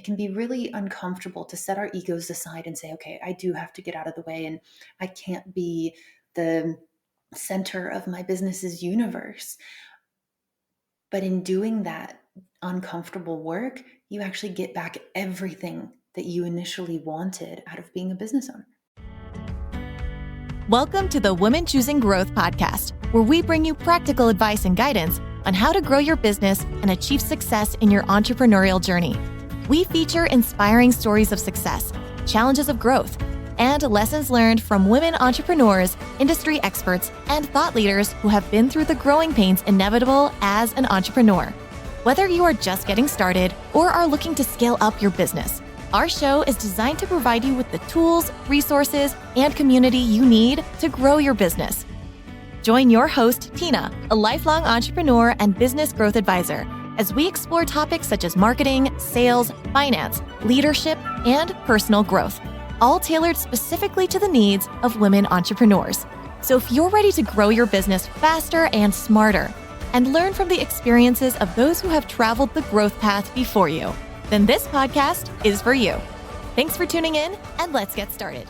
can be really uncomfortable to set our egos aside and say, okay, I do have to get out of the way and I can't be the center of my business's universe. But in doing that uncomfortable work, you actually get back everything that you initially wanted out of being a business owner. Welcome to the Women Choosing Growth podcast, where we bring you practical advice and guidance on how to grow your business and achieve success in your entrepreneurial journey. We feature inspiring stories of success, challenges of growth, and lessons learned from women entrepreneurs, industry experts, and thought leaders who have been through the growing pains inevitable as an entrepreneur. Whether you are just getting started or are looking to scale up your business, our show is designed to provide you with the tools, resources, and community you need to grow your business. Join your host, Tina, a lifelong entrepreneur and business growth advisor, as we explore topics such as marketing, sales, finance, leadership, and personal growth, all tailored specifically to the needs of women entrepreneurs. So if you're ready to grow your business faster and smarter, and learn from the experiences of those who have traveled the growth path before you, then this podcast is for you. Thanks for tuning in, and let's get started.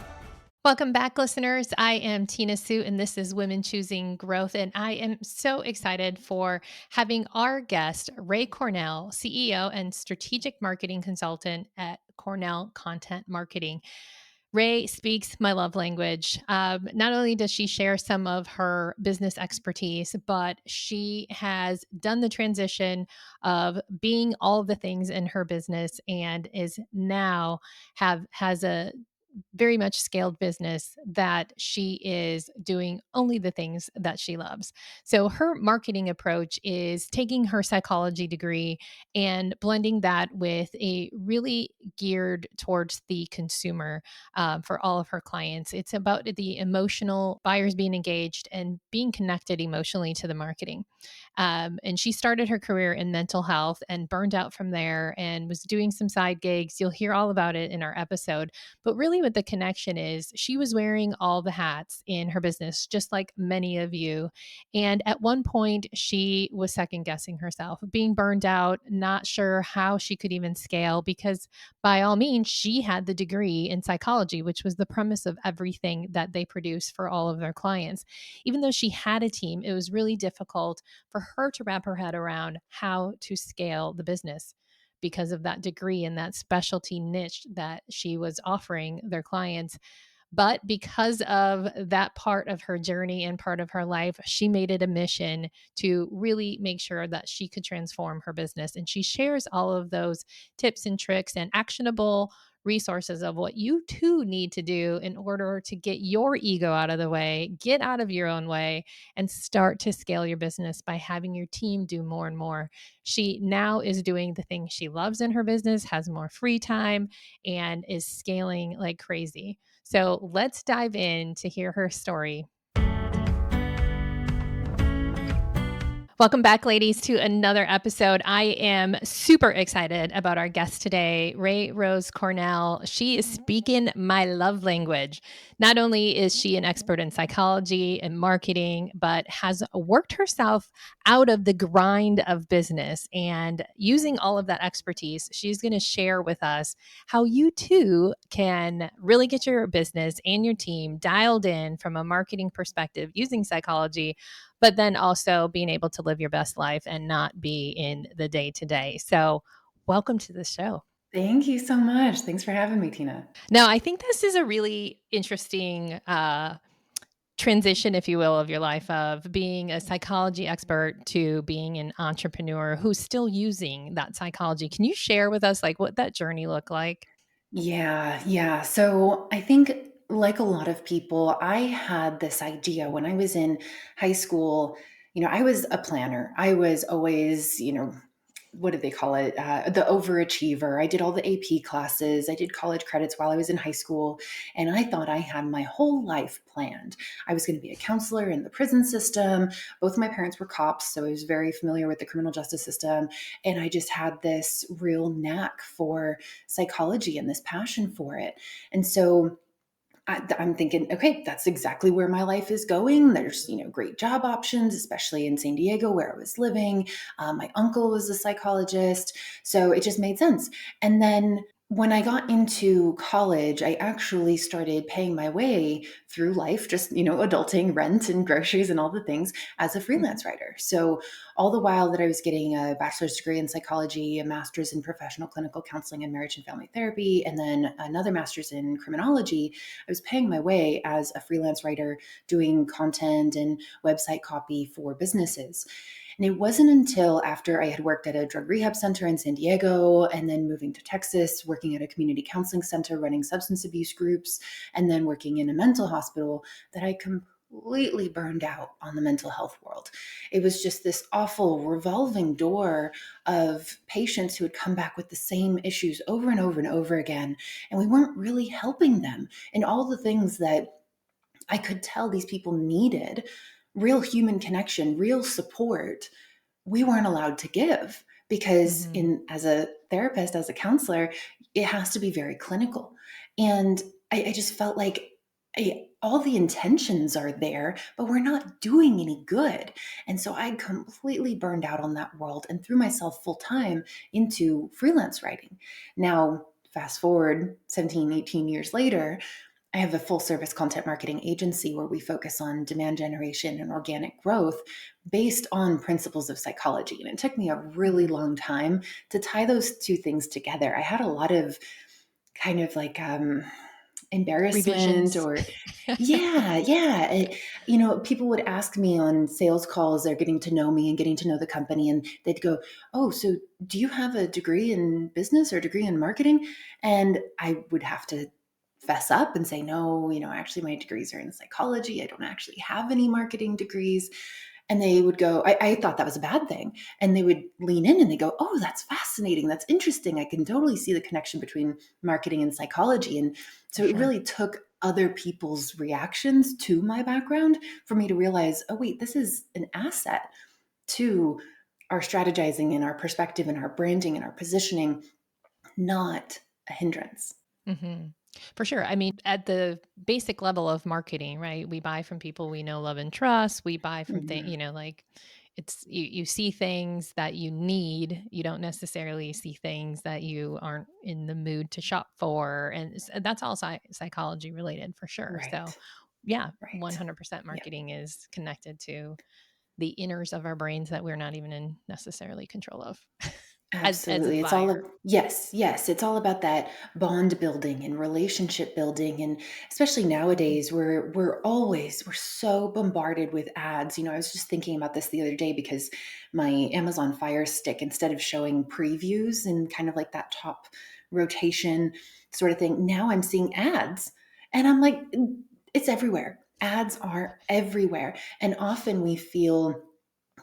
Welcome back, listeners. I am Tina Sue, and this is Women Choosing Growth. And I am so excited for having our guest, Rai Cornell, CEO and Strategic Marketing Consultant at Cornell Content Marketing. Rai speaks my love language. Not only does she share some of her business expertise, but she has done the transition of being all of the things in her business and is now has a very much scaled business that she is doing only the things that she loves. So her marketing approach is taking her psychology degree and blending that with a really geared towards the consumer for all of her clients. It's about the emotional buyers being engaged and being connected emotionally to the marketing. And she started her career in mental health and burned out from there and was doing some side gigs. You'll hear all about it in our episode. But really, what the connection is, she was wearing all the hats in her business, just like many of you. And at one point, she was second guessing herself, being burned out, not sure how she could even scale, because by all means, she had the degree in psychology, which was the premise of everything that they produce for all of their clients. Even though she had a team, it was really difficult for her to wrap her head around how to scale the business because of that degree and that specialty niche that she was offering their clients. But because of that part of her journey and part of her life, she made it a mission to really make sure that she could transform her business. And she shares all of those tips and tricks and actionable resources of what you too need to do in order to get your ego out of the way, get out of your own way, and start to scale your business by having your team do more and more. She now is doing the things she loves in her business, has more free time, and is scaling like crazy. So let's dive in to hear her story. Welcome back, ladies, to another episode. I am super excited about our guest today, Rai Rose Cornell. She is speaking my love language. Not only is she an expert in psychology and marketing, but has worked herself out of the grind of business. And using all of that expertise, she's going to share with us how you too can really get your business and your team dialed in from a marketing perspective using psychology, but then also being able to live your best life and not be in the day to day. So welcome to the show. Thank you so much. Thanks for having me, Tina. Now, I think this is a really interesting transition, if you will, of your life, of being a psychology expert to being an entrepreneur who's still using that psychology. Can you share with us like what that journey looked like? Yeah. So I think, like a lot of people, I had this idea when I was in high school. I was a planner. I was always, what do they call it? The overachiever. I did all the AP classes. I did college credits while I was in high school. And I thought I had my whole life planned. I was going to be a counselor in the prison system. Both of my parents were cops, so I was very familiar with the criminal justice system. And I just had this real knack for psychology and this passion for it. And so I'm thinking, okay, that's exactly where my life is going. There's, great job options, especially in San Diego where I was living. My uncle was a psychologist. So it just made sense. And then when I got into college, I actually started paying my way through life, just, adulting, rent and groceries and all the things as a Mhm. freelance writer. So all the while that I was getting a bachelor's degree in psychology, a master's in professional clinical counseling and marriage and family therapy, and then another master's in criminology, I was paying my way as a freelance writer doing content and website copy for businesses. And it wasn't until after I had worked at a drug rehab center in San Diego and then moving to Texas, working at a community counseling center, running substance abuse groups, and then working in a mental hospital that I completely burned out on the mental health world. It was just this awful revolving door of patients who would come back with the same issues over and over and over again. And we weren't really helping them. And all the things that I could tell these people needed, real human connection, real support, we weren't allowed to give because Mhm. in as a therapist, as a counselor, it has to be very clinical. And I just felt like all the intentions are there, but we're not doing any good. And so I completely burned out on that world and threw myself full time into freelance writing. Now, fast forward 17, 18 years later, I have a full service content marketing agency where we focus on demand generation and organic growth based on principles of psychology. And it took me a really Mhm. long time to tie those two things together. I had a lot of kind of like embarrassment Revisions. or people would ask me on sales calls, they're getting to know me and getting to know the company, and they'd go, oh, so do you have a degree in business or a degree in marketing? And I would have to fess up and say, no, actually my degrees are in psychology. I don't actually have any marketing degrees. And they would go, I thought that was a bad thing. And they would lean in and they go, oh, that's fascinating. That's interesting. I can totally see the connection between marketing and psychology. And For so it sure. really took other people's reactions to my background for me to realize, oh, wait, this is an asset to our strategizing and our perspective and our branding and our positioning, not a hindrance. Mhm. For sure. I mean, at the basic level of marketing, right? We buy from people we know, love, and trust. We buy from things, Mhm. like it's you see things that you need. You don't necessarily see things that you aren't in the mood to shop for. And that's all psychology related for sure. So, Right. yeah, Right. 100% Yeah. marketing is connected to the inners of our brains that we're not even in necessarily control of as a Absolutely. It's all buyer. of yes, yes, it's all about that bond building and relationship building, and especially Mhm. nowadays we're so bombarded with ads. I was just thinking about this the other day because my Amazon Fire Stick, instead of showing previews and kind of like that top rotation sort of thing, now I'm seeing ads. And I'm like, it's everywhere. Ads are everywhere. And often we feel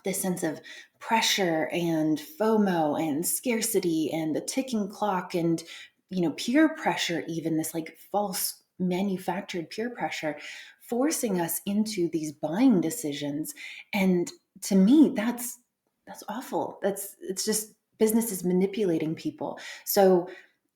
this sense of pressure and FOMO and scarcity and the ticking clock and peer pressure, even this like false manufactured peer pressure forcing us into these buying decisions. And to me, that's awful. It's just business is manipulating people. So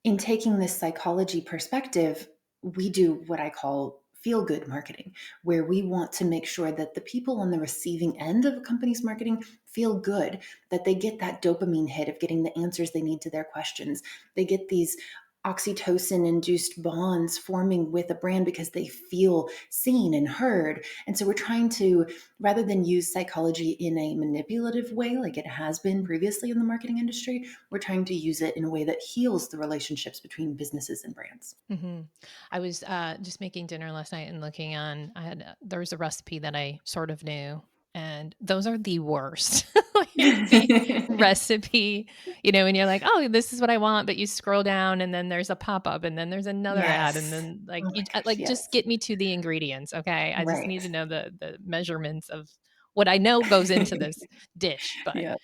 in taking this psychology perspective, we do what I call feel good marketing, where we want to make sure that the people on the receiving end of a company's marketing feel good, that they get that dopamine hit of getting the answers they need to their questions. They get these oxytocin induced bonds forming with a brand because they feel seen and heard. And so we're trying to, rather than use psychology in a manipulative way like it has been previously in the marketing industry, we're trying to use it in a way that heals the relationships between businesses and brands. Mhm. I was just making dinner last night and looking on. I had there was a recipe that I sort of knew, and those are the worst. Like the recipe, and you're like, "Oh, this is what I want," but you scroll down, and then there's a pop up, and then there's another ad, and Yes. then like Oh my gosh, like just yes. get me to the ingredients, okay? I just need Right. to know the measurements of what I know goes into this dish, but. Yeah.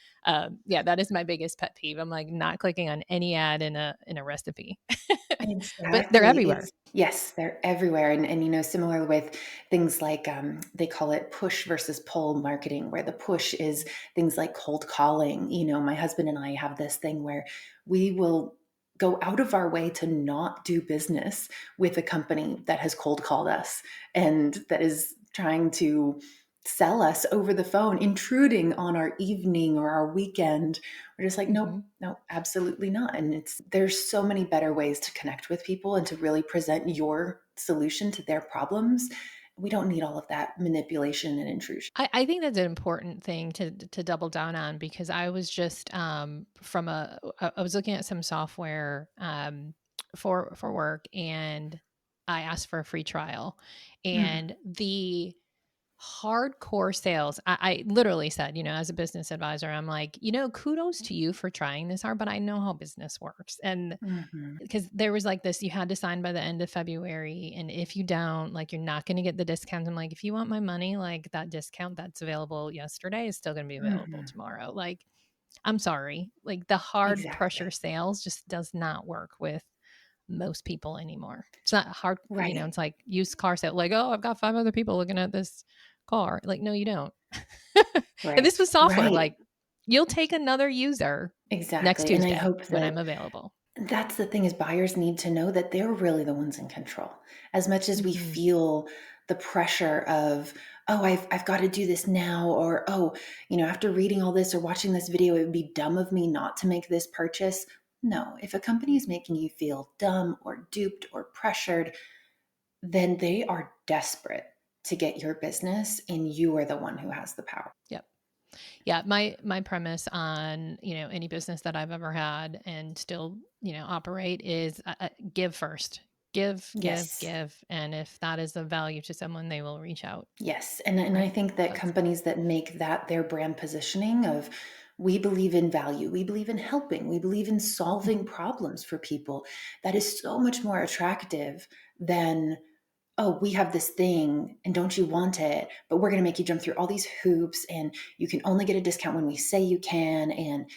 Yeah, that is my biggest pet peeve. I'm like not clicking on any ad in a recipe. But they're Exactly. everywhere. It's yes, they're everywhere. And similar with things like they call it push versus pull marketing, where the push is things like cold calling. My husband and I have this thing where we will go out of our way to not do business with a company that has cold called us and that is trying to sell us over the phone, intruding on our evening or our weekend. We're just like, nope, Mm-hmm. no, absolutely not. And there's so many better ways to connect with people and to really present your solution to their problems. We don't need all of that manipulation and intrusion. I think that's an important thing to double down on, because I was just I was looking at some software for work, and I asked for a free trial, Mm, and the hardcore sales, I literally said, as a business advisor, I'm like, kudos to you for trying this hard, but I know how business works. And mhm, because there was like this, you had to sign by the end of February. And if you don't, like, you're not going to get the discount. I'm like, if you want my money, like, that discount that's available yesterday is still going to be available mhm. tomorrow. Like, I'm sorry. Like, the hard pressure Exactly. sales just does not work with most people anymore. It's not hard, Right. it's like used car sale. Like, oh, I've got 5 other people looking at this car. Like, no, you don't. And this Right. was software. Right. Like, you'll take another user next Exactly. And I Tuesday hope when that I'm available. that's the thing is buyers need to know that they're really the ones in control. As much as we Hmm. feel the pressure of, oh, I've got to do this now, or, oh, after reading all this or watching this video, it would be dumb of me not to make this purchase. No, if a company is making you feel dumb or duped or pressured, then they are desperate to get your business and you are the one who has the power. Yep. Yeah, my premise on, any business that I've ever had and still, operate is, give first. Yes. Give, and if that is of value to someone, they will reach out. Yes, and I Right? think that That's companies that make that their brand positioning of we believe in value, we believe in helping, we believe in solving Mhm. problems for people, that is so much more attractive than, oh, we have this thing and don't you want it? But we're going to make you jump through all these hoops and you can only get a discount when we say you can. And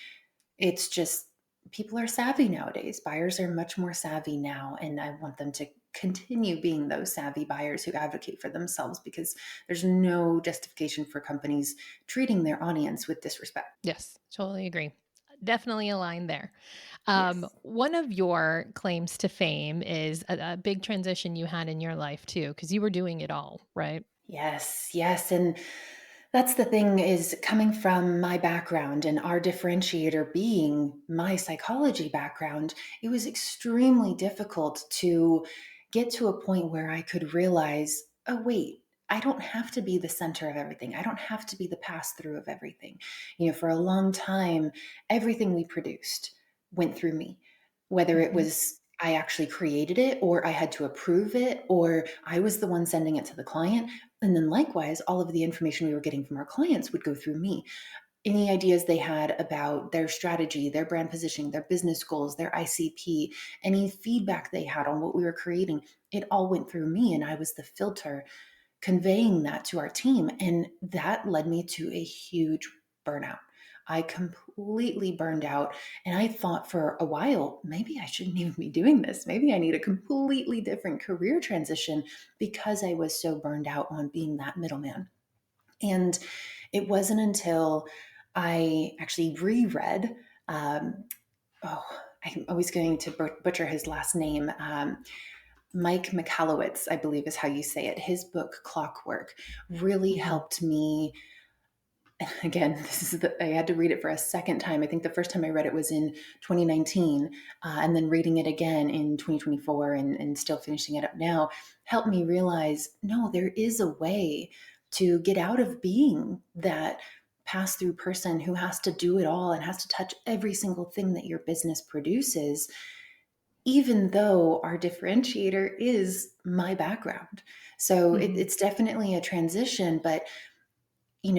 it's just people are savvy nowadays. Buyers are much more savvy now. And I want them to continue being those savvy buyers who advocate for themselves because there's no justification for companies treating their audience with disrespect. Yes, totally agree. Definitely aligned there. Yes. One of your claims to fame is a big transition you had in your life too, because you were doing it all, right? Yes, yes. And that's the thing is coming from my background and our differentiator being my psychology background, it was extremely difficult to get to a point where I could realize, oh, wait, I don't have to be the center of everything. I don't have to be the pass through of everything. For a long time, everything we produced went through me, whether it Hmm. was I actually created it or I had to approve it or I was the one sending it to the client. And then likewise, all of the information we were getting from our clients would go through me. Any ideas they had about their strategy, their brand positioning, their business goals, their ICP, any feedback they had on what we were creating, it all went through me. And I was the filter conveying that to our team. And that led me to a huge burnout. I completely burned out. And I thought for a while, maybe I shouldn't even be doing this. Maybe I need a completely different career transition because I was so burned out on being that middleman. And it wasn't until I actually reread, um, oh, I'm always going to butcher his last name. Mike Michalowicz, I believe is how you say it. His book Clockwork really Hmm. helped me. Again, I had to read it for a second time. I think the first time I read it was in 2019, and then reading it again in 2024 and still finishing it up now helped me realize no, there is a way to get out of being that pass through person who has to do it all and has to touch every single thing that your business produces, even though our differentiator is my background. So Hmm. it's definitely a transition, but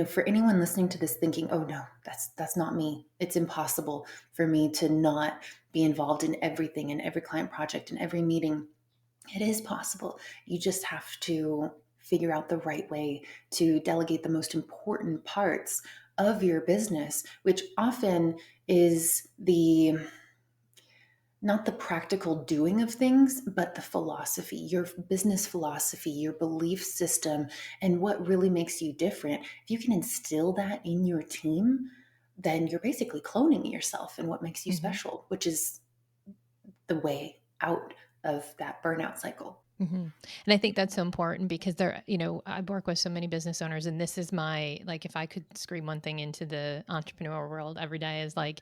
for anyone listening to this thinking, "Oh no, that's not me. It's impossible for me to not be involved in everything in every client project and every meeting." It is possible. You just have to figure out the right way to delegate the most important parts of your business, which often is the not the practical doing of things, but the philosophy, your business philosophy, your belief system, and what really makes you different. If you can instill that in your team, then you're basically cloning yourself and what makes you Hmm. special, which is the way out of that burnout cycle. hmm And I think that's so important because I work with so many business owners, and this is like, if I could scream one thing into the entrepreneurial world every day is like,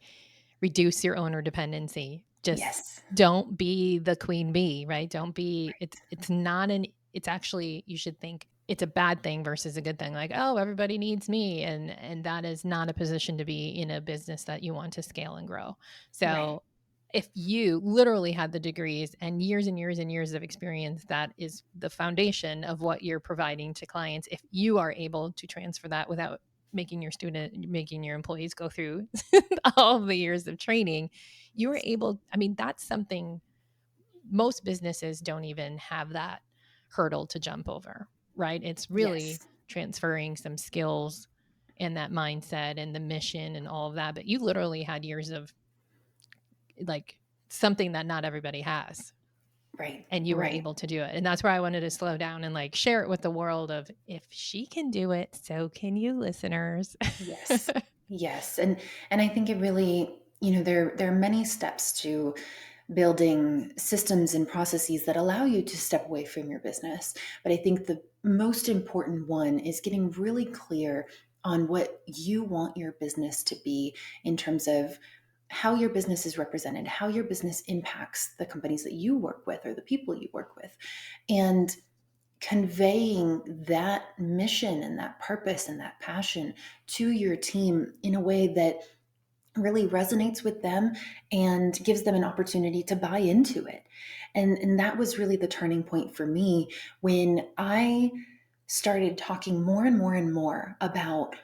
reduce your owner dependency. Just Yes. don't be the queen bee, right? Don't be, it's not it's actually, you should think it's a bad thing versus a good thing. Like, oh, everybody needs me. And that is not a position to be in a business that you want to scale and grow. Right. So if you literally had the degrees and years and years of experience, that is the foundation of what you're providing to clients. If you are able to transfer that without making your employees go through all of the years of training, you were able, I mean, that's something most businesses don't even have that hurdle to jump over, right? It's really Yes. transferring some skills and that mindset and the mission and all of that. But you literally had years of like something that not everybody has. Right. And you were Right. able to do it. And that's where I wanted to slow down and like share it with the world of, if she can do it, so can you, listeners. Yes. Yes. And I think it really, there are many steps to building systems and processes that allow you to step away from your business. But I think the most important one is getting really clear on what you want your business to be in terms of how your business is represented, how your business impacts the companies that you work with or the people you work with. And conveying that mission and that purpose and that passion to your team in a way that really resonates with them and gives them an opportunity to buy into it. And that was really the turning point for me when I started talking more and more and more about,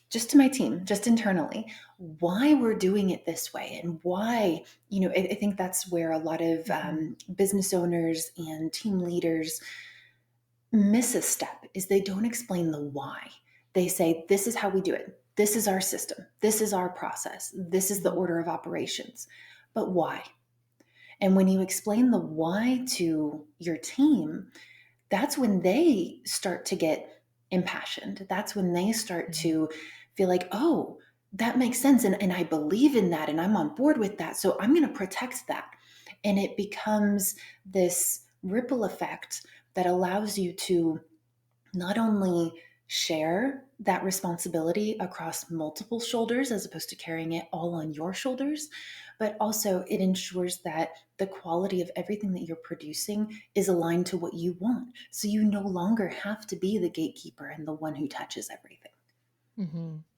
just to my team, just internally, why we're doing it this way and why, I think that's where a lot of Mhm. business owners and team leaders miss a step is they don't explain the why. They say, this is how we do it. This is our system. This is our process. This is the Mhm. order of operations. But why? And when you explain the why to your team, that's when they start to get impassioned. That's when they start Mhm. to feel like, oh, that makes sense. And I believe in that and I'm on board with that. So I'm going to protect that. And it becomes this ripple effect that allows you to not only share that responsibility across multiple shoulders as opposed to carrying it all on your shoulders, but also it ensures that the quality of everything that you're producing is aligned to what you want. So you no longer have to be the gatekeeper and the one who touches everything.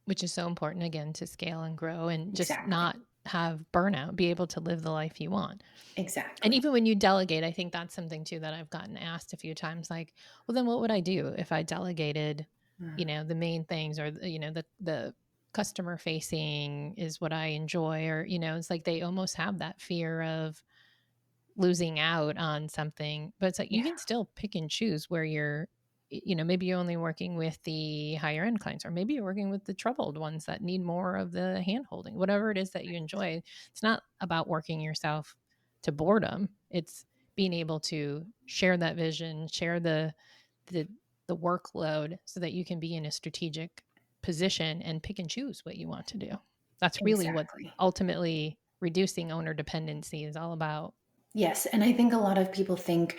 Which is so important again to scale and grow and just Exactly. not have burnout, be able to live the life you want. And Exactly. even when you delegate, I think that's something too that I've gotten asked a few times like, well, then what would I do if I delegated, Mm. the main things or, the customer facing is what I enjoy, or, it's like they almost have that fear of losing out on something, but it's like you Yeah. can still pick and choose where maybe you're only working with the higher end clients, or maybe you're working with the troubled ones that need more of the hand holding, whatever it is that you enjoy. It's not about working yourself to boredom. It's being able to share that vision, share the, the workload so that you can be in a strategic position and pick and choose what you want to do. That's really what Exactly. ultimately reducing owner dependency is all about. Yes. And I think a lot of people think,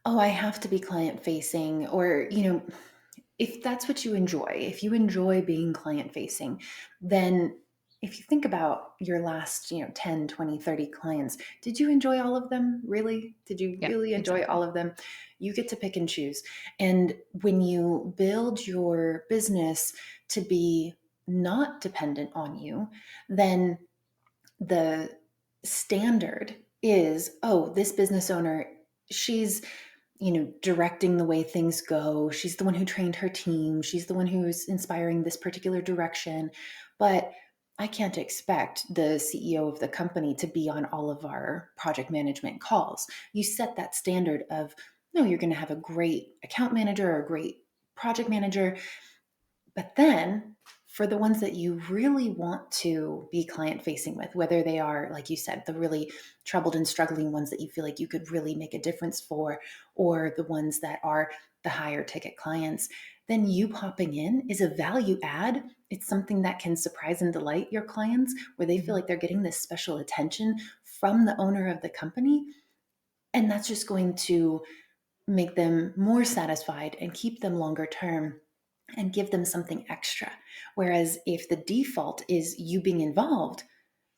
oh, I have to be client facing, or, if that's what you enjoy, if you enjoy being client facing, then if you think about your last, 10, 20, 30 clients, did you enjoy all of them? Really? Did you Yeah, really enjoy all exactly. of them? You get to pick and choose. And when you build your business to be not dependent on you, then the standard is, oh, this business owner, she's directing the way things go. She's the one who trained her team. She's the one who's inspiring this particular direction. But I can't expect the CEO of the company to be on all of our project management calls. You set that standard of, no, you're going to have a great account manager or a great project manager. But then for the ones that you really want to be client facing with, whether they are, like you said, the really troubled and struggling ones that you feel like you could really make a difference for, or the ones that are the higher ticket clients, then you popping in is a value add. It's something that can surprise and delight your clients where they feel Mhm. like they're getting this special attention from the owner of the company. And that's just going to make them more satisfied and keep them longer term and give them something extra. Whereas if the default is you being involved,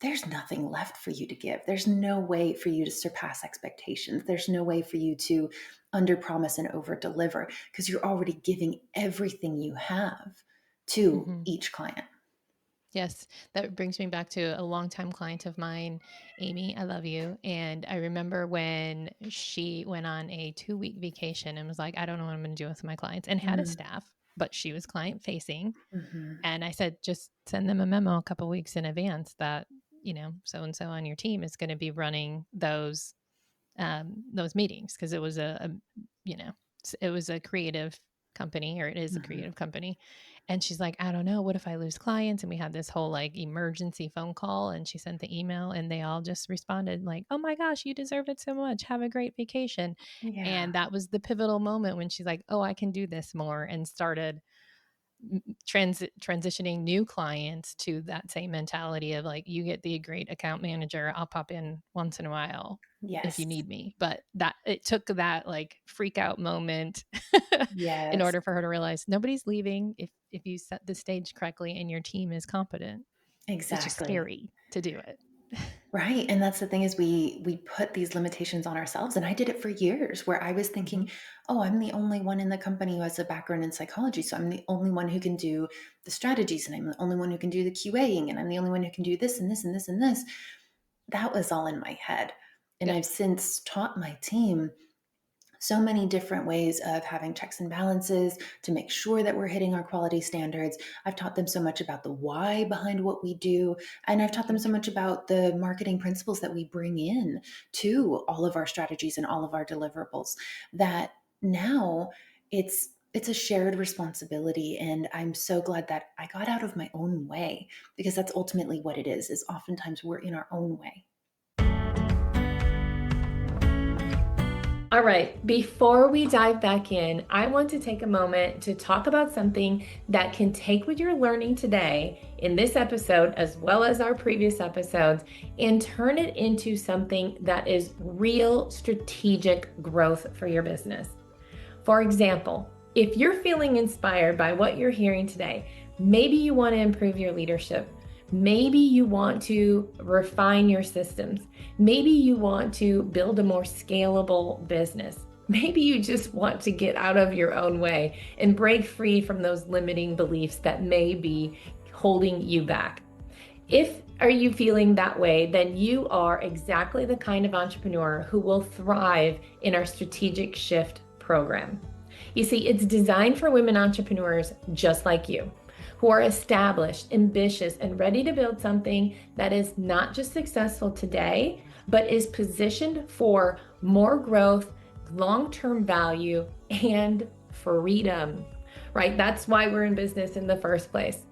there's nothing left for you to give. There's no way for you to surpass expectations. There's no way for you to under promise and over deliver because you're already giving everything you have to Mhm. each client. Yes, that brings me back to a longtime client of mine, Amy. I love you. And I remember when she went on a 2-week vacation and was like, I don't know what I'm going to do with my clients, and had a Mm, staff, but she was client facing. mhm. And I said, just send them a memo a couple weeks in advance that, so and so on your team is going to be running those meetings because it was you know, it was a creative company, or it is a Mhm. creative company. And she's like, I don't know, what if I lose clients? And we had this whole like emergency phone call, and she sent the email, and they all just responded like, oh my gosh, you deserve it so much. Have a great vacation. Yeah. And that was the pivotal moment when she's like, oh, I can do this more, and started transitioning new clients to that same mentality of like, you get the great account manager, I'll pop in once in a while if you Yes. need me. But that it took that like freak out moment in Yes. order for her to realize nobody's leaving if you set the stage correctly and your team is competent. It's just Exactly. scary to do it. Right, and that's the thing is we put these limitations on ourselves, and I did it for years where I was Mhm. thinking, "Oh, I'm the only one in the company who has a background in psychology, so I'm the only one who can do the strategies, and I'm the only one who can do the QAing, and I'm the only one who can do this and this and this and this." That was all in my head, and Yep. I've since taught my team so many different ways of having checks and balances to make sure that we're hitting our quality standards. I've taught them so much about the why behind what we do. And I've taught them so Huge. much about the marketing principles that we bring in to all of our strategies and all of our deliverables that now it's a shared responsibility. And I'm so glad that I got out of my own way because that's ultimately what it is oftentimes we're in our own way. All right, before we dive back in, I want to take a moment to talk about something that can take what you're learning today in this episode, as well as our previous episodes, and turn it into something that is real strategic growth for your business. For example, if you're feeling inspired by what you're hearing today, maybe you want to improve your leadership. Maybe you want to refine your systems. Maybe you want to build a more scalable business. Maybe you just want to get out of your own way and break free from those limiting beliefs that may be holding you back. If are you feeling that way, then you are exactly the kind of entrepreneur who will thrive in our strategic shift program. You see, it's designed for women entrepreneurs just like you, who are established, ambitious, and ready to build something that is not just successful today, but is positioned for more growth, long-term value, and freedom, right? That's why we're in business in the first place.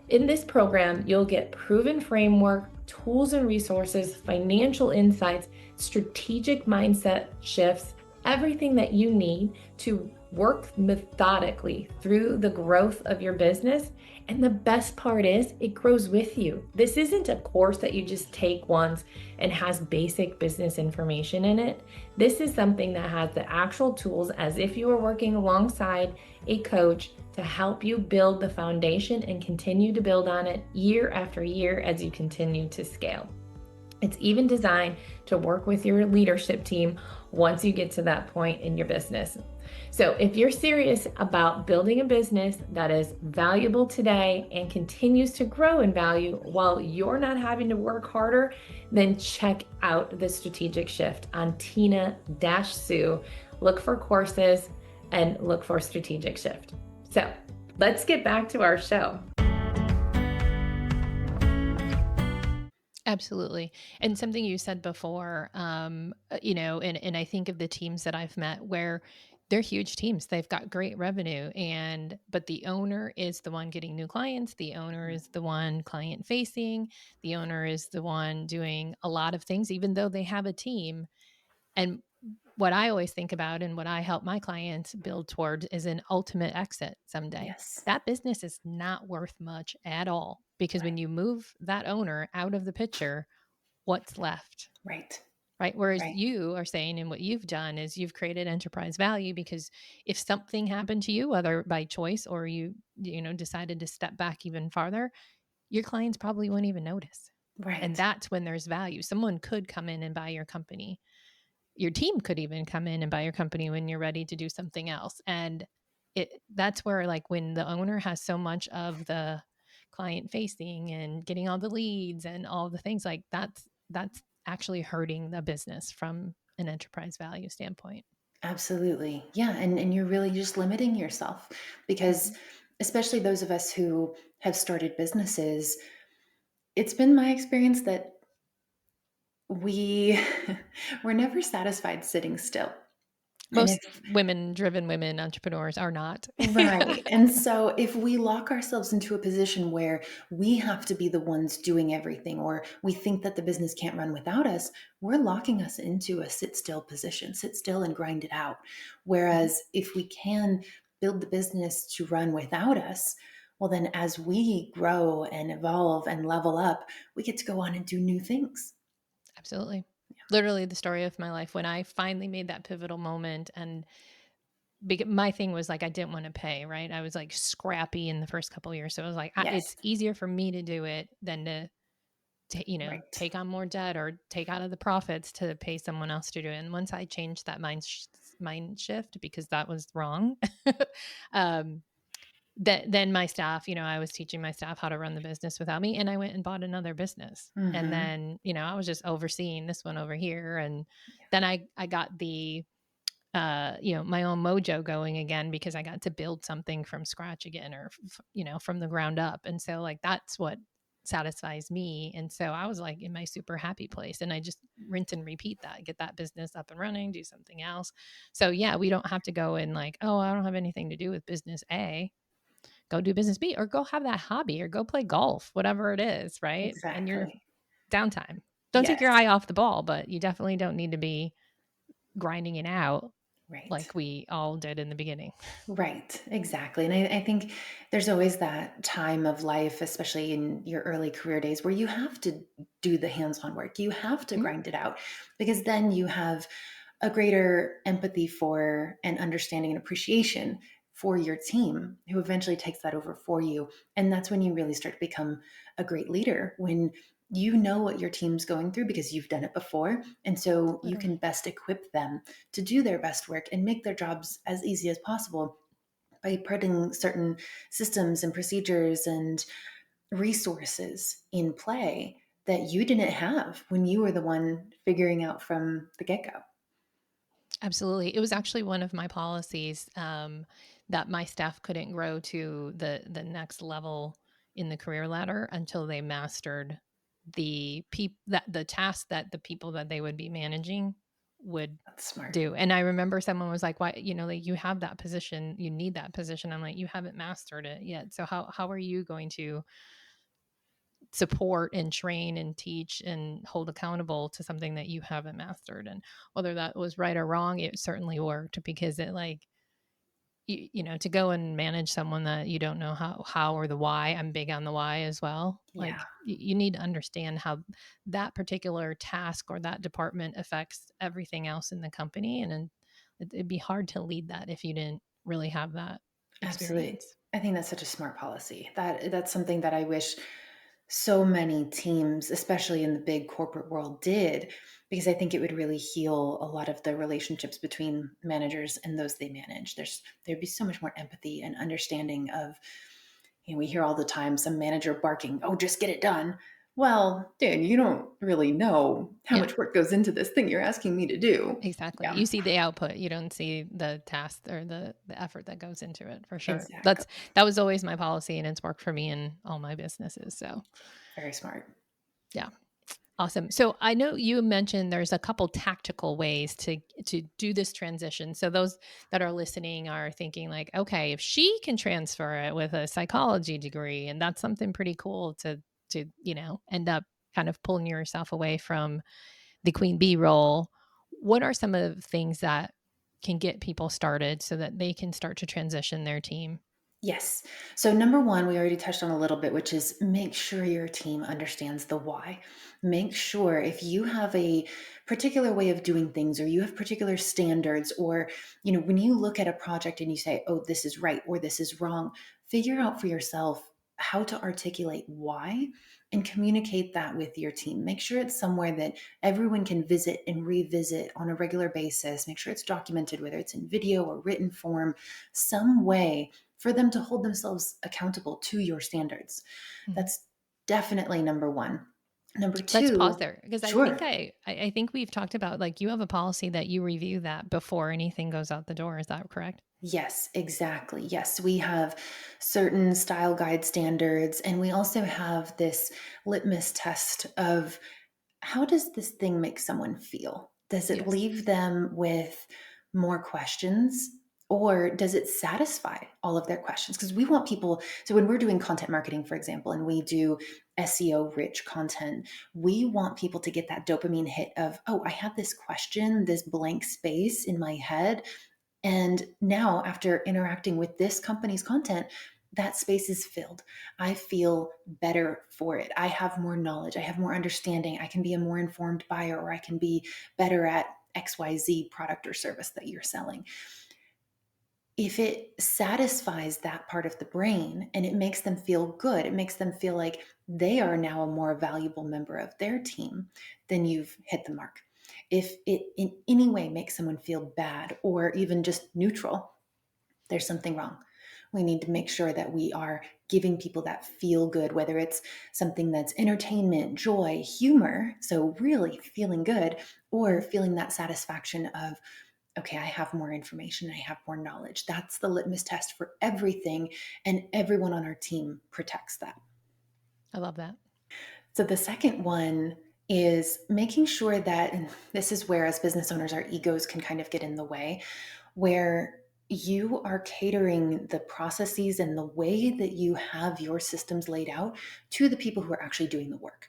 In this program, you'll get proven framework, tools and resources, financial insights, strategic mindset shifts, everything that you need to work methodically through the growth of your business. And the best part is it grows with you. This isn't a course that you just take once and has basic business information in it. This is something that has the actual tools as if you were working alongside a coach to help you build the foundation and continue to build on it year after year as you continue to scale. It's even designed to work with your leadership team once you get to that point in your business. So, if you're serious about building a business that is valuable today and continues to grow in value while you're not having to work harder, then check out the strategic shift on Tina-Sue. Look for courses and look for strategic shift. So, let's get back to our show. Absolutely. And something you said before, and I think of the teams that I've met where they're huge teams. They've got great revenue, but the owner is the one getting new clients. The owner is the one client facing. The owner is the one doing a lot of things, even though they have a team. And what I always think about and what I help my clients build toward is an ultimate exit someday. Yes. That business is not worth much at all because when Right. you move that owner out of the picture, what's left. Right. Right. Whereas Right. you are saying, and what you've done is you've created enterprise value, because if something happened to you, whether by choice or you decided to step back even farther, your clients probably wouldn't even notice. And Right. that's when there's value. Someone could come in and buy your company. Your team could even come in and buy your company when you're ready to do something else. And that's where, like, when the owner has so much of the client facing and getting all the leads and all the things, like that's actually hurting the business from an enterprise value standpoint. Absolutely. Yeah. And you're really just limiting yourself because, Mhm. especially those of us who have started businesses, it's been my experience that we we're never satisfied sitting still. And Most if women driven women entrepreneurs are not. right. And so if we lock ourselves into a position where we have to be the ones doing everything, or we think that the business can't run without us, we're locking us into a sit still position, sit still and grind it out. Mhm. Whereas if we can build the business to run without us, well, then as we grow and evolve and level up, we get to go on and do new things. Absolutely. Literally the story of my life when I finally made that pivotal moment. And my thing was, like, I didn't want to pay, right? I was like scrappy in the first couple of years. So I was like, Yes. it's easier for me to do it than to Right. take on more debt or take out of the profits to pay someone else to do it. And once I changed that mind shift, because that was wrong, um, that then my staff, I was teaching my staff how to run the business without me, and I went and bought another business. And Hmm. then, I was just overseeing this one over here, and then I got the my own mojo going again, because I got to build something from scratch again, or from the ground up. And so, like, that's what satisfies me. And so I was like in my super happy place, and I just rinse and repeat that, get that business up and running, do something else. So yeah, we don't have to go and, like, oh, I don't have anything to do with business A, go do business B, or go have that hobby, or go play golf, whatever it is, right? And your Exactly. downtime. Don't take Yes. your eye off the ball, but you definitely don't need to be grinding it out Right. like we all did in the beginning. Right, exactly. And I think there's always that time of life, especially in your early career days, where you have to do the hands on work. You have to Mhm. grind it out because then you have a greater empathy for and understanding and appreciation for your team who eventually takes that over for you. And that's when you really start to become a great leader, when you know what your team's going through because you've done it before. And so you can Literally. best equip them to do their best work and make their jobs as easy as possible by putting certain systems and procedures and resources in play that you didn't have when you were the one figuring out from the get go. Absolutely. It was actually one of my policies, that my staff couldn't grow to the next level in the career ladder until they mastered the task that the people that they would be managing would That's smart. do. And I remember someone was like, why, like, you have that position, you need that position. I'm like, you haven't mastered it yet. So how are you going to support and train and teach and hold accountable to something that you haven't mastered? And whether that was right or wrong, it certainly worked, because it, like, to go and manage someone that you don't know how or the why. I'm big on the why as well. Yeah, Like, you need to understand how that particular task or that department affects everything else in the company. And then it'd be hard to lead that if you didn't really have that absolutely. experience. I think that's such a smart policy. That's something that I wish so many teams, especially in the big corporate world, did, because I think it would really heal a lot of the relationships between managers and those they manage. There'd be so much more empathy and understanding of, we hear all the time some manager barking, "Oh, just get it done." Well, dude, you don't really know how Yeah. much work goes into this thing you're asking me to do. Exactly. Yeah, You see the output, you don't see the task or the effort that goes into it, for sure. exactly. That was always my policy, and it's worked for me in all my businesses. So, Very smart. yeah. Awesome. So I know you mentioned there's a couple tactical ways to do this transition. So those that are listening are thinking, like, okay, if she can transfer it with a psychology degree, and that's something pretty cool to end up kind of pulling yourself away from the queen bee role. What are some of the things that can get people started so that they can start to transition their team? Yes. So, number one, we already touched on a little bit, which is make sure your team understands the why. Make sure if you have a particular way of doing things or you have particular standards, or, when you look at a project and you say, oh, this is right or this is wrong, figure out for yourself how to articulate why and communicate that with your team. Make sure it's somewhere that everyone can visit and revisit on a regular basis. Make sure it's documented, whether it's in video or written form, some way for them to hold themselves accountable to your standards. Mhm. That's definitely number one. Number Let's pause two, there because I think sure. I think we've talked about like you have a policy that you review that before anything goes out the door. Is that correct? Yes, exactly. Yes, we have certain style guide standards, and we also have this litmus test of how does this thing make someone feel? Does it Yes. leave them with more questions? Or does it satisfy all of their questions? Because we want people, so when we're doing content marketing, for example, and we do SEO rich content, we want people to get that dopamine hit of, oh, I had this question, this blank space in my head. And now, after interacting with this company's content, that space is filled. I feel better for it. I have more knowledge. I have more understanding. I can be a more informed buyer, or I can be better at XYZ product or service that you're selling. If it satisfies that part of the brain and it makes them feel good, it makes them feel like they are now a more valuable member of their team, then you've hit the mark. If it in any way makes someone feel bad or even just neutral, there's something wrong. We need to make sure that we are giving people that feel good, whether it's something that's entertainment, joy, humor, so really feeling good, or Mhm. feeling that satisfaction of, okay, I have more information, I have more knowledge. That's the litmus test for everything, and everyone on our team protects that. I love that. So the second one is making sure that, and this is where as business owners, our egos can kind of get in the way, where you are catering the processes and the way that you have your systems laid out to the people who are actually doing the work.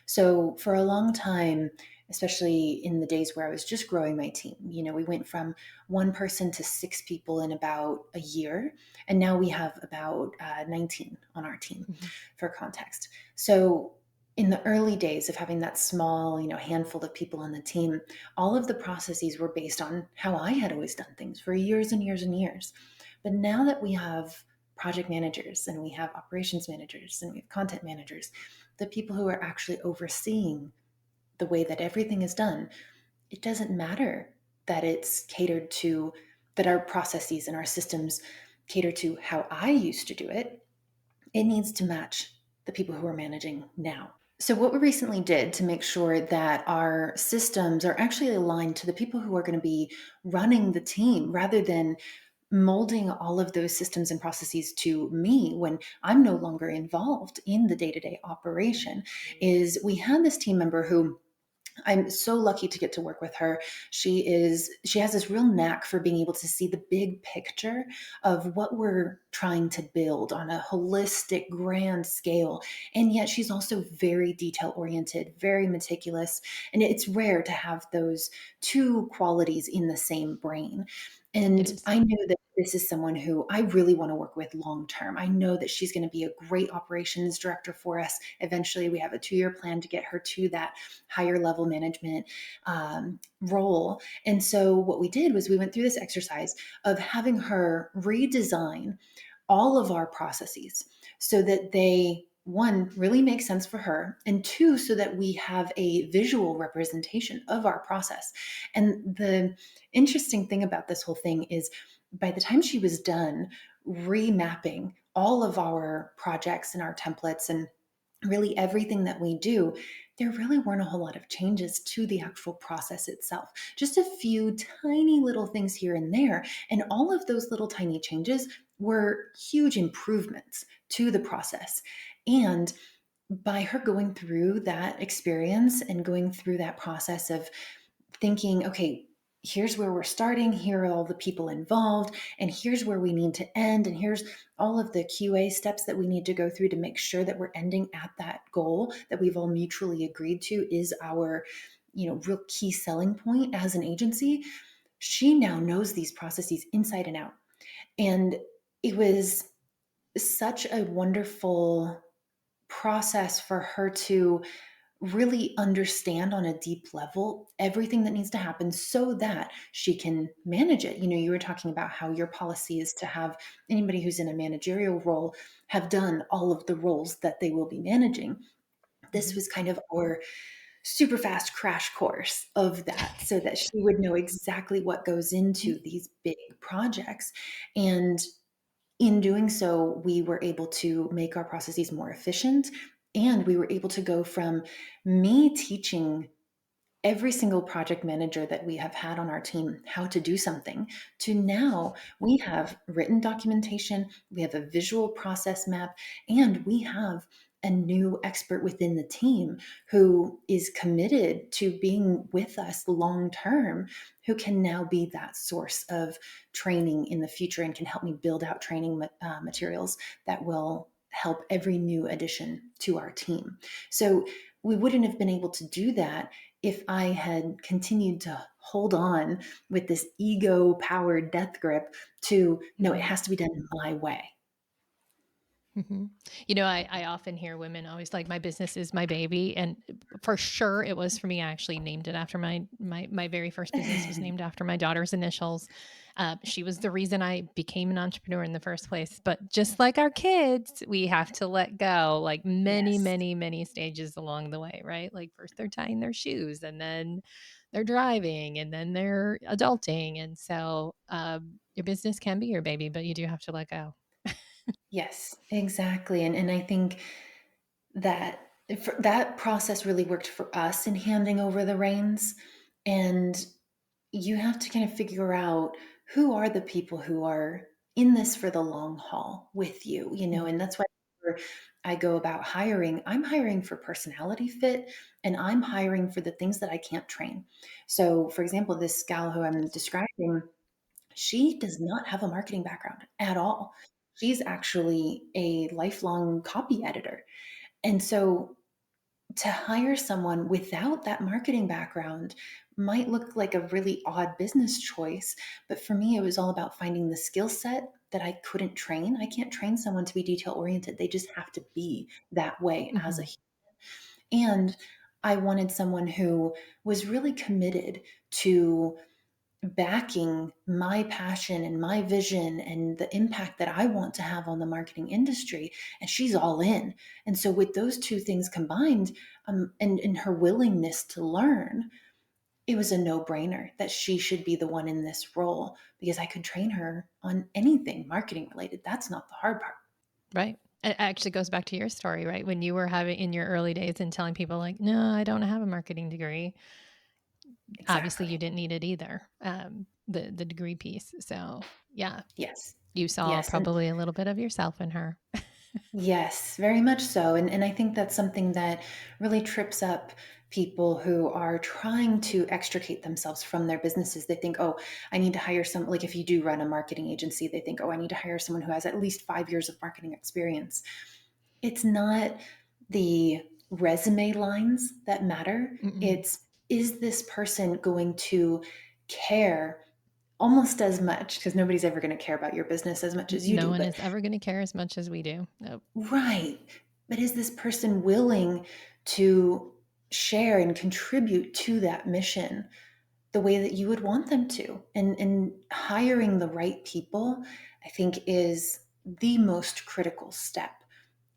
So for a long time, especially in the days where I was just growing my team, we went from one person to six people in about a year. And now we have about 19 on our team, Mhm. for context. So in the early days of having that small, handful of people on the team, all of the processes were based on how I had always done things for years and years and years. But now that we have project managers and we have operations managers and we have content managers, the people who are actually overseeing the way that everything is done, it doesn't matter that it's catered to, that our processes and our systems cater to how I used to do it. It needs to match the people who are managing now. So, what we recently did to make sure that our systems are actually aligned to the people who are going to be running the team rather than molding all of those systems and processes to me when I'm no longer involved in the day to day operation is we had this team member who I'm so lucky to get to work with her. She has this real knack for being able to see the big picture of what we're trying to build on a holistic, grand scale. And yet she's also very detail oriented, very meticulous. And it's rare to have those two qualities in the same brain. It And is. I knew that this is someone who I really want to work with long term. I know that she's going to be a great operations director for us. Eventually, we have a 2-year plan to get her to that higher level management role. And so, what we did was we went through this exercise of having her redesign all of our processes so that they, one, really make sense for her, and two, so that we have a visual representation of our process. And the interesting thing about this whole thing is by the time she was done remapping all of our projects and our templates and really everything that we do, there really weren't a whole lot of changes to the actual process itself. Just a few tiny little things here and there. And all of those little tiny changes were huge improvements to the process. And by her going through that experience and going through that process of thinking, okay, here's where we're starting, here are all the people involved, and here's where we need to end, and here's all of the QA steps that we need to go through to make sure that we're ending at that goal that we've all mutually agreed to is our, real key selling point as an agency. She now knows these processes inside and out. And it was such a wonderful process for her to really understand on a deep level everything that needs to happen so that she can manage it. You were talking about how your policy is to have anybody who's in a managerial role have done all of the roles that they will be managing. This Mhm. was kind of our super fast crash course of that so that she would know exactly what goes into these big projects. And in doing so, we were able to make our processes more efficient. And we were able to go from me teaching every single project manager that we have had on our team how to do something to now we have written documentation, we have a visual process map, and we have a new expert within the team who is committed to being with us long term, who can now be that source of training in the future and can help me build out training materials that will help every new addition to our team. So we wouldn't have been able to do that if I had continued to hold on with this ego powered death grip to, no, it Mhm. has to be done my way. Mhm. I often hear women always like, my business is my baby. And for sure it was for me. I actually named it after my very first business was named after my daughter's initials. She was the reason I became an entrepreneur in the first place. But just like our kids, we have to let go like many, Yes. many, many stages along the way, right? Like first they're tying their shoes and then they're driving and then they're adulting. And so your business can be your baby, but you do have to let go. Yes, exactly. And I think that that process really worked for us in handing over the reins. And you have to kind of figure out who are the people who are in this for the long haul with you, and that's why whenever I go about hiring, I'm hiring for personality fit and I'm hiring for the things that I can't train. So, for example, this gal who I'm describing, she does not have a marketing background at all. She's actually a lifelong copy editor. And so to hire someone without that marketing background might look like a really odd business choice. But for me, it was all about finding the skill set that I couldn't train. I can't train someone to be detail oriented. They just have to be that way as a Mhm. human. And I wanted someone who was really committed to backing my passion and my vision and the impact that I want to have on the marketing industry. And she's all in. And so, with those two things combined, and her willingness to learn, it was a no brainer that she should be the one in this role because I could train her on anything marketing related. That's not the hard part. Right. It actually goes back to your story, right? When you were having in your early days and telling people like, "No, I don't have a marketing degree." Obviously, you Exactly. didn't need it either. The degree piece. So, yeah, Yes. you saw Yes. And probably a little bit of yourself in her. yes, very much so. And I think that's something that really trips up people who are trying to extricate themselves from their businesses. They think, oh, I need to hire some, like if you do run a marketing agency, they think, oh, I need to hire someone who has at least 5 years of marketing experience. It's not the resume lines that matter. Mm-mm. It's, is this person going to care almost as much, because nobody's ever going to care about your business as much as you No do, one but is ever going to care as much as we do. Nope. right. But is this person willing to share and contribute to that mission the way that you would want them to? And hiring the right people, I think, is the most critical step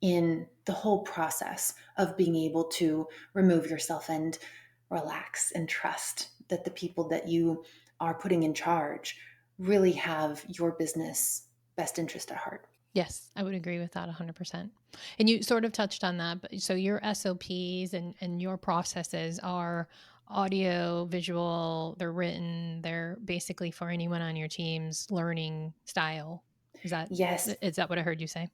in the whole process of being able to remove yourself and relax and trust that the people that you are putting in charge really have your business best interest at heart. Yes, I would agree with that 100%. And you sort of touched on that, but so your SOPs and your processes are audio, visual, they're written, they're basically for anyone on your team's learning style. Is that Yes, is that what I heard you say?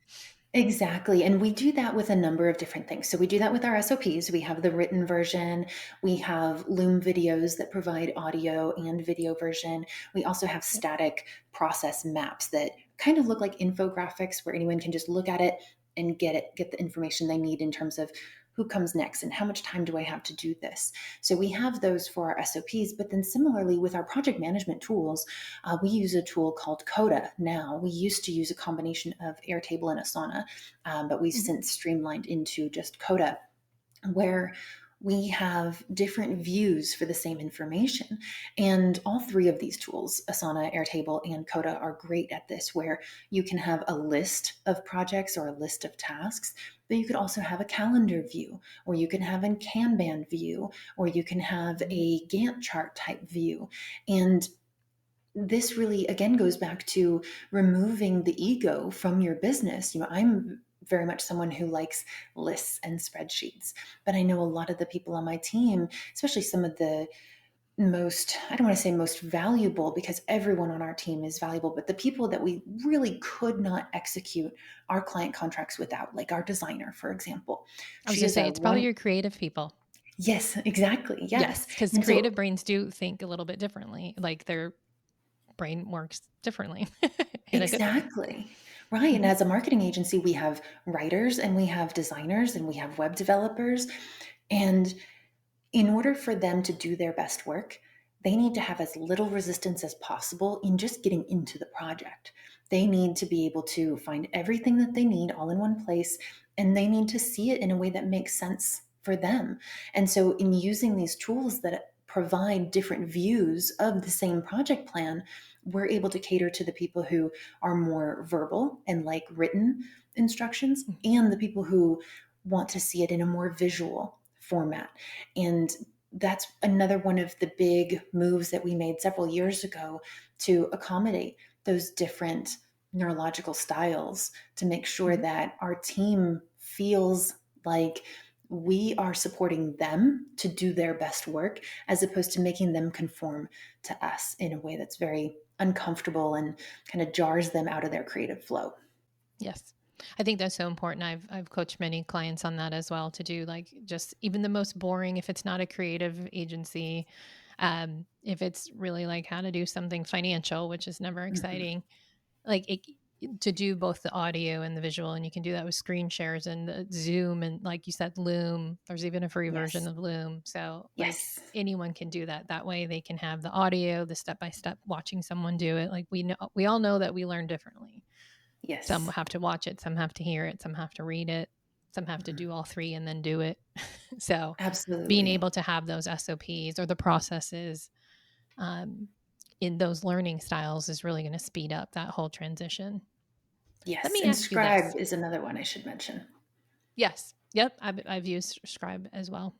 exactly. And we do that with a number of different things. So we do that with our SOPs. We have the written version. We have Loom videos that provide audio and video version. We also have Yep. static process maps that kind of look like infographics where anyone can just look at it and get the information they need in terms of who comes next and how much time do I have to do this? So we have those for our SOPs, but then similarly with our project management tools, we use a tool called Coda now. We used to use a combination of Airtable and Asana, but we've since streamlined into just Coda, where we have different views for the same information. And all three of these tools, Asana, Airtable, and Coda, are great at this, where you can have a list of projects or a list of tasks, but you could also have a calendar view, or you can have a Kanban view, or you can have a Gantt chart type view. And this really, again, goes back to removing the ego from your business. I'm very much someone who likes lists and spreadsheets, but I know a lot of the people on my team, especially some of the most, I don't want to say most valuable, because everyone on our team is valuable, but the people that we really could not execute our client contracts without, like our designer, for example. I was She going to is say, a it's probably one. your creative people. Yes, exactly. Yes. Yes, because And creative so brains do think a little bit differently. Like their brain works differently in a good way. exactly. Right. And Mhm. as a marketing agency, we have writers and we have designers and we have web developers. And in order for them to do their best work, they need to have as little resistance as possible in just getting into the project. They need to be able to find everything that they need all in one place, and they need to see it in a way that makes sense for them. And so, in using these tools that provide different views of the same project plan, we're able to cater to the people who are more verbal and like written instructions, and the people who want to see it in a more visual format. And that's another one of the big moves that we made several years ago to accommodate those different neurological styles, to make sure Mhm. that our team feels like we are supporting them to do their best work, as opposed to making them conform to us in a way that's very uncomfortable and kind of jars them out of their creative flow. Yes. I think that's so important. I've coached many clients on that as well, to do like just even the most boring, if it's not a creative agency, if it's really like how to do something financial, which is never Mhm. exciting, like to do both the audio and the visual. And you can do that with screen shares and the Zoom. And like you said, Loom, there's even a free version Yes. of Loom. So like Yes. anyone can do that. That way they can have the audio, the step-by-step watching someone do it. Like we all know that we learn differently. Some Yes. have to watch it, some have to hear it, some have to read it, some have to Mhm. do all three and then do it. So being Absolutely. able to have those SOPs or the processes um, in those learning styles is really going to speed up that whole transition. Let Yes. me And ask you this. Scribe is another one I should mention. Yes. Yep. I've used Scribe as well.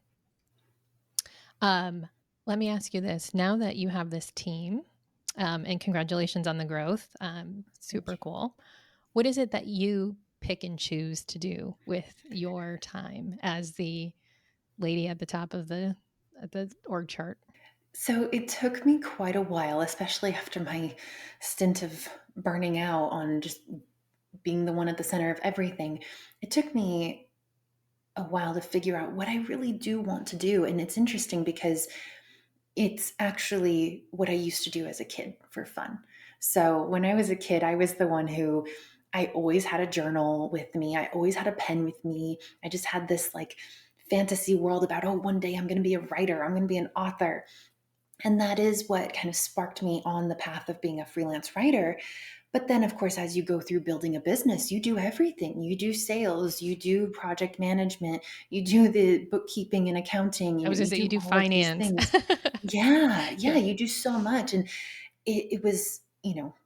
Um, Let me ask you this. Now that you have this team, and congratulations on the growth, Thank super you. cool. What is it that you pick and choose to do with your time as the lady at the top of the org chart? So it took me quite a while, especially after my stint of burning out on just being the one at the center of everything. It took me a while to figure out what I really do want to do. And it's interesting because it's actually what I used to do as a kid for fun. So when I was a kid, I was the one who, I always had a journal with me. I always had a pen with me. I just had this like fantasy world about, oh, one day I'm going to be a writer, I'm going to be an author. And that is what kind of sparked me on the path of being a freelance writer. But then, of course, as you go through building a business, you do everything. You do sales, you do project management, you do the bookkeeping and accounting, I was going to you say you do do all of these finance. things. Yeah, yeah, Yeah. you do so much. And it was,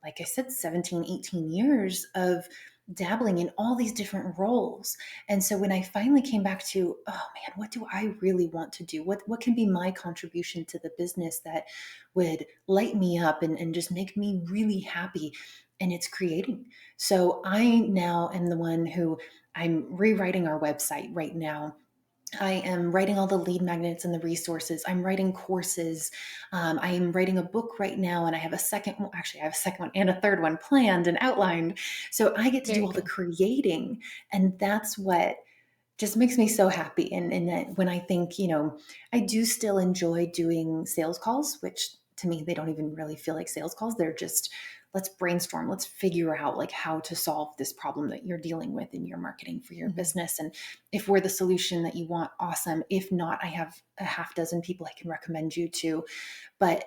like I said, 17, 18 years of dabbling in all these different roles. And so when I finally came back to, oh man, what do I really want to do? What can be my contribution to the business that would light me up and just make me really happy? And it's creating. So I now am the one who, I'm rewriting our website right now. I am writing all the lead magnets and the resources. I'm writing courses. I am writing a book right now, and I have a second. Well, actually, I have a second one and a third one planned and outlined. So I get to do Very all the cool. creating, and that's what just makes me so happy. And that when I think, I do still enjoy doing sales calls, which to me, they don't even really feel like sales calls. They're just, let's brainstorm, let's figure out like how to solve this problem that you're dealing with in your marketing for your business. And if we're the solution that you want, awesome. If not, I have a half dozen people I can recommend you to. But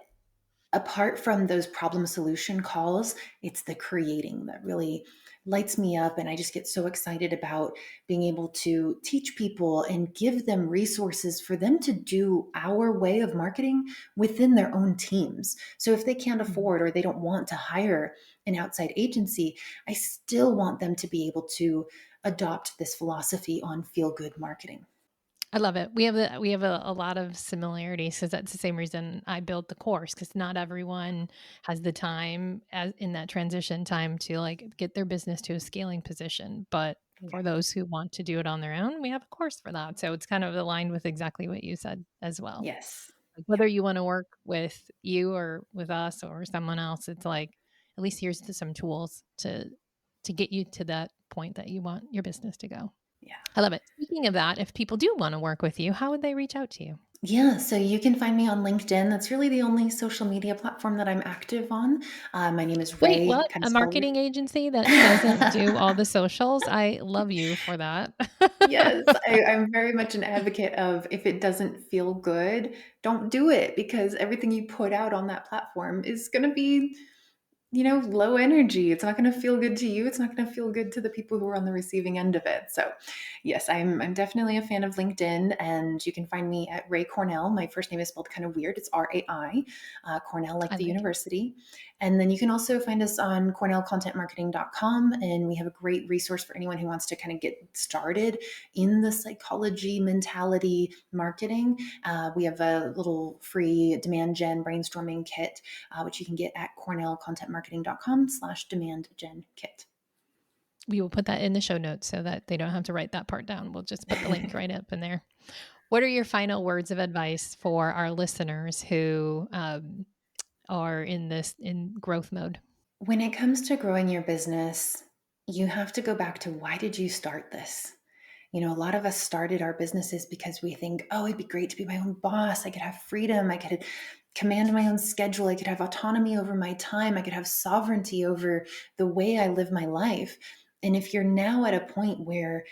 apart from those problem solution calls, it's the creating that really lights me up. And I just get so excited about being able to teach people and give them resources for them to do our way of marketing within their own teams. So if they can't afford or they don't want to hire an outside agency, I still want them to be able to adopt this philosophy on feel-good marketing. I love it. We have a lot of similarities because that's the same reason I built the course, because not everyone has the time as in that transition time to like get their business to a scaling position. But for those who want to do it on their own, we have a course for that. So it's kind of aligned with exactly what you said as well. Yes. Like whether you want to work with you or with us or someone else, it's like, at least here's some tools to get you to that point that you want your business to go. Yeah. I love it. Speaking of that, if people do want to work with you, how would they reach out to you? Yeah, so you can find me on LinkedIn. That's really the only social media platform that I'm active on. My name is Wait, Ray, what? kind A of spelled marketing agency that doesn't do all the socials? I love you for that. Yes, I'm very much an advocate of if it doesn't feel good, don't do it, because everything you put out on that platform is going to be, low energy. It's not going to feel good to you. It's not going to feel good to the people who are on the receiving end of it. So, yes, I'm definitely a fan of LinkedIn, and you can find me at Rai Cornell. My first name is spelled kind of weird. It's Rai, Cornell, like I the like it. university. And then you can also find us on CornellContentMarketing.com, and we have a great resource for anyone who wants to kind of get started in the psychology, mentality, marketing. We have a little free demand gen brainstorming kit, which you can get at CornellContentMarketing.com/demand gen kit. We will put that in the show notes so that they don't have to write that part down. We'll just put the link right up in there. What are your final words of advice for our listeners who are in growth mode? When it comes to growing your business, you have to go back to, why did you start this? A lot of us started our businesses because we think, oh, it'd be great to be my own boss. I could have freedom. I could command my own schedule. I could have autonomy over my time. I could have sovereignty over the way I live my life. And if you're now at a point where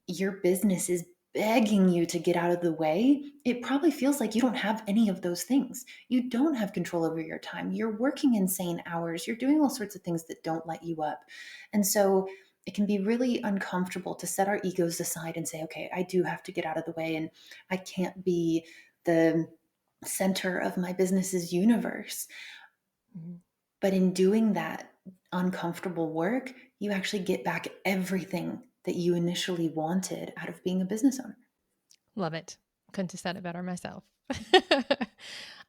your business is begging you to get out of the way, it probably feels like you don't have any of those things. You don't have control over your time. You're working insane hours. You're doing all sorts of things that don't light you up. And so it can be really uncomfortable to set our egos aside and say, okay, I do have to get out of the way, and I can't be the center of my business's universe. Mm-hmm. But in doing that uncomfortable work, you actually get back everything that you initially wanted out of being a business owner. Love it. Couldn't have said it better myself.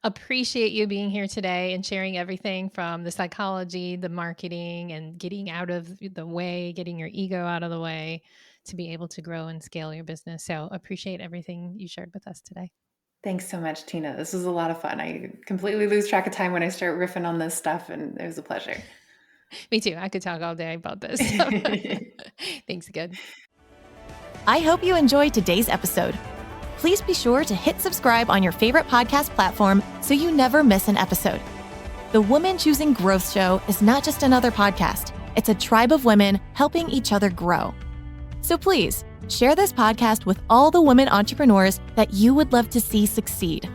Appreciate you being here today and sharing everything from the psychology, the marketing, and getting out of the way, getting your ego out of the way to be able to grow and scale your business. So appreciate everything you shared with us today. Thanks so much, Tina. This was a lot of fun. I completely lose track of time when I start riffing on this stuff, and it was a pleasure. Me too. I could talk all day about this. Thanks again. I hope you enjoyed today's episode. Please be sure to hit subscribe on your favorite podcast platform so you never miss an episode. The Woman Choosing Growth Show is not just another podcast. It's a tribe of women helping each other grow. So please share this podcast with all the women entrepreneurs that you would love to see succeed.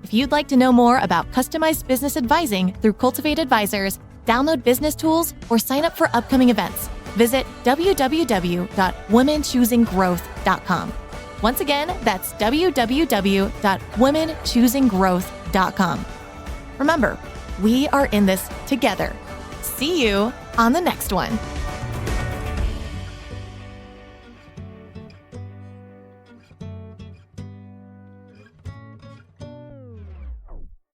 If you'd like to know more about customized business advising through Cultivate Advisors, download business tools, or sign up for upcoming events, visit www.womenchoosinggrowth.com. Once again, that's www.womenchoosinggrowth.com. Remember, we are in this together. See you on the next one.